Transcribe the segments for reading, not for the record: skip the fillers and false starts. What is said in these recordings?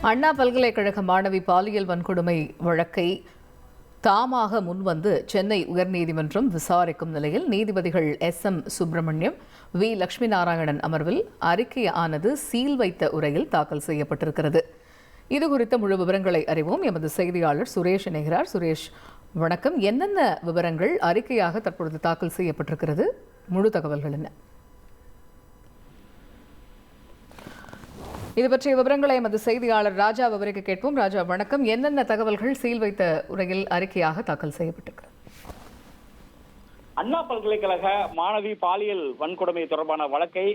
அண்ணா பல்கலைக்கழக மாணவி பாலியல் வன்கொடுமை வழக்கை தாமாக முன்வந்து சென்னை உயர்நீதிமன்றம் விசாரிக்கும் நிலையில் நீதிபதிகள் SM சுப்பிரமணியம், V லட்சுமி நாராயணன் அமர்வில் அறிக்கையானது சீல் வைத்த உரையில் தாக்கல் செய்யப்பட்டிருக்கிறது. இதுகுறித்த முழு விவரங்களை அறிவோம். எமது செய்தியாளர் சுரேஷ் இணைகிறார். சுரேஷ், வணக்கம். என்னென்ன விவரங்கள் அறிக்கையாக தற்பொழுது தாக்கல் செய்யப்பட்டிருக்கிறது? முழு தகவல்கள் என்ன? இது பற்றிய விவரங்களை எமது செய்தியாளர் ராஜா விவரிக்க கேட்போம். ராஜா, வணக்கம். என்னென்ன தகவல்கள் சீல் வைத்த உரையில் அறிக்கையாக தாக்கல் செய்யப்பட்டிருக்கிறது? அண்ணா பல்கலைக்கழக மாணவி பாலியல் வன்கொடுமை தொடர்பான வழக்கை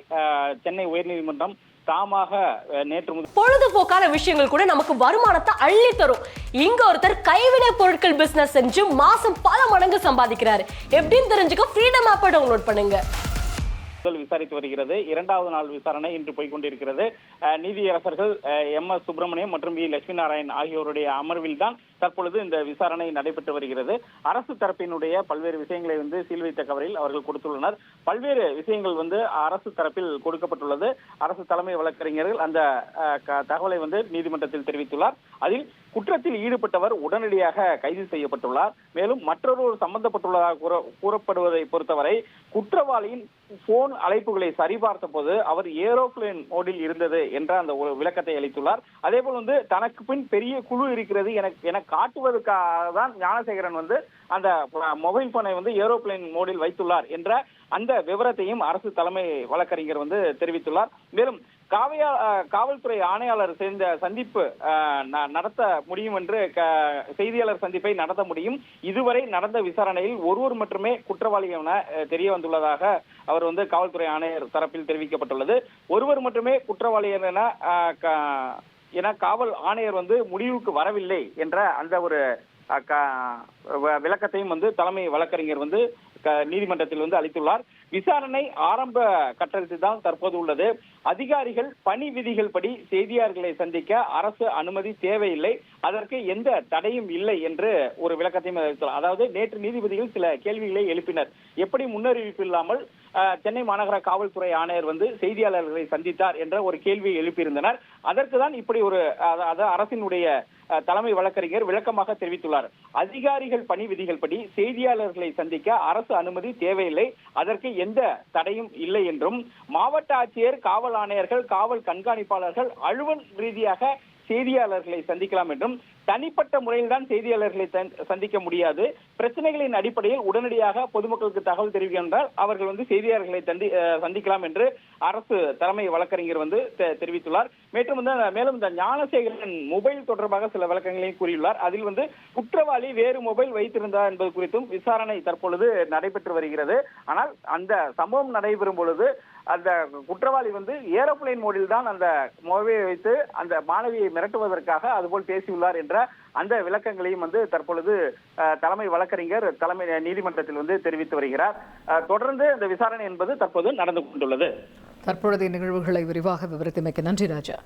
சென்னை உயர்நீதிமன்றம் தாமாக நேற்று பொழுதுபோக்கான விஷயங்கள் கூட நமக்கு வருமானத்தை அள்ளி தரும். இங்க ஒருத்தர் கைவினை பொருட்கள் பிசினஸ் செஞ்சு மாசம் பல மடங்கு சம்பாதிக்கிறாரு. எப்படின்னு தெரிஞ்சுக்க ஃப்ரீடம் ஆப்பை டவுன்லோட் பண்ணுங்க. விசாரித்து வருகிறது. இரண்டாவது நாள் விசாரணை இன்று போய்கொண்டிருக்கிறது. நீதியரசர்கள் MS சுப்பிரமணியம் மற்றும் V லட்சுமி நாராயணன் ஆகியோருடைய அமர்வில் தான் தற்பொழுது இந்த விசாரணை நடைபெற்று வருகிறது. அரசு தரப்பினுடைய பல்வேறு விஷயங்களை சீல் வைத்த கவரில் அவர்கள் கொடுத்துள்ளனர். பல்வேறு விஷயங்கள் அரசு தரப்பில் கொடுக்கப்பட்டுள்ளது. அரசு தலைமை வழக்கறிஞர்கள் அந்த தகவலை நீதிமன்றத்தில் தெரிவித்துள்ளார். அதில் குற்றத்தில் ஈடுபட்டவர் உடனடியாக கைது செய்யப்பட்டுள்ளார். மேலும் மற்றொரு சம்பந்தப்பட்டுள்ளதாக கூறப்படுவதை பொறுத்தவரை குற்றவாளியின் போன் அழைப்புகளை சரிபார்த்த போது அவர் ஏரோப்ளேன் மோடில் இருந்தது என்ற அந்த ஒரு விளக்கத்தை அளித்துள்ளார். அதே போல் தனக்கு பின் பெரிய குழு இருக்கிறது என காட்டுவதற்காக தான் ஞானசேகரன் அந்த மொபைல் போனை ஏரோப்ளேன் மோடில் வைத்துள்ளார் என்ற அந்த விவரத்தையும் அரசு தலைமை வழக்கறிஞர் தெரிவித்துள்ளார். மேலும் காவல்துறை ஆணையாளர் சேர்ந்த சந்திப்பு நடத்த முடியும் என்று செய்தியாளர் சந்திப்பை நடத்த முடியும். இதுவரை நடந்த விசாரணையில் ஒருவர் மட்டுமே குற்றவாளி என தெரிய வந்துள்ளதாக அவர் காவல்துறை ஆணையர் தரப்பில் தெரிவிக்கப்பட்டுள்ளது. ஒருவர் மட்டுமே குற்றவாளி என காவல் ஆணையர் முடிவுக்கு வரவில்லை என்ற அந்த ஒரு விளக்கத்தையும் தலைமை வழக்கறிஞர் நீதிமன்றத்தில் அளித்துள்ளார். விசாரணை ஆரம்ப கட்டத்தில் தான் தற்போது உள்ளது. அதிகாரிகள் பணி விதிகள் படி செய்தியாளர்களை சந்திக்க அரசு அனுமதி தேவையில்லை, அதற்கு எந்த தடையும் இல்லை என்று ஒரு விளக்கத்தையும் அளித்துள்ளார். அதாவது நேற்று நீதிபதிகள் சில கேள்விகளை எழுப்பினர். எப்படி முன்னறிவிப்பு இல்லாமல் சென்னை மாநகர காவல்துறை ஆணையர் செய்தியாளர்களை சந்தித்தார் என்ற ஒரு கேள்வியை எழுப்பியிருந்தனர். அதற்கு தான் இப்படி ஒரு அரசினுடைய தலைமை வழக்கறிஞர் விளக்கமாக தெரிவித்துள்ளார். அதிகாரிகள் பணி விதிகள் படி செய்தியாளர்களை சந்திக்க அரசு அனுமதி தேவையில்லை, அதற்கு எந்த தடையும் இல்லை என்றும் மாவட்ட ஆட்சியர், காவல் ஆணையர்கள், காவல் கண்காணிப்பாளர்கள் அலுவல் ரீதியாக செய்தியாளர்களை சந்திக்கலாம் என்றும் தனிப்பட்ட முறையில் தான் செய்தியாளர்களை சந்திக்க முடியாது. பிரச்சனைகளின் அடிப்படையில் உடனடியாக பொதுமக்களுக்கு தகவல் தெரிவிக்கின்றால் அவர்கள் செய்தியாளர்களை சந்திக்கலாம் என்று அரசு தலைமை வழக்கறிஞர் தெரிவித்துள்ளார். மேலும் இந்த ஞானசேகரன் மொபைல் தொடர்பாக சில விளக்கங்களையும் கூறியுள்ளார். அதில் குற்றவாளி வேறு மொபைல் வைத்திருந்தார் என்பது குறித்தும் விசாரணை தற்பொழுது நடைபெற்று வருகிறது. ஆனால் அந்த சம்பவம் நடைபெறும் பொழுது அந்த குற்றவாளி ஏரோப்ளேன் மோடில் தான் அந்த மொபைலை வைத்து அந்த மாணவியை மிரட்டுவதற்காக அதுபோல் பேசியுள்ளார் என்ற அந்த விளக்கங்களையும் தற்பொழுது தலைமை வழக்கறிஞர் தலைமை நீதிமன்றத்தில் தெரிவித்து வருகிறார். தொடர்ந்து இந்த விசாரணை என்பது தற்போது நடந்து கொண்டுள்ளது. தற்பொழுதைய நிகழ்வுகளை விரிவாக விவரித்தமைக்கு நன்றி ராஜா.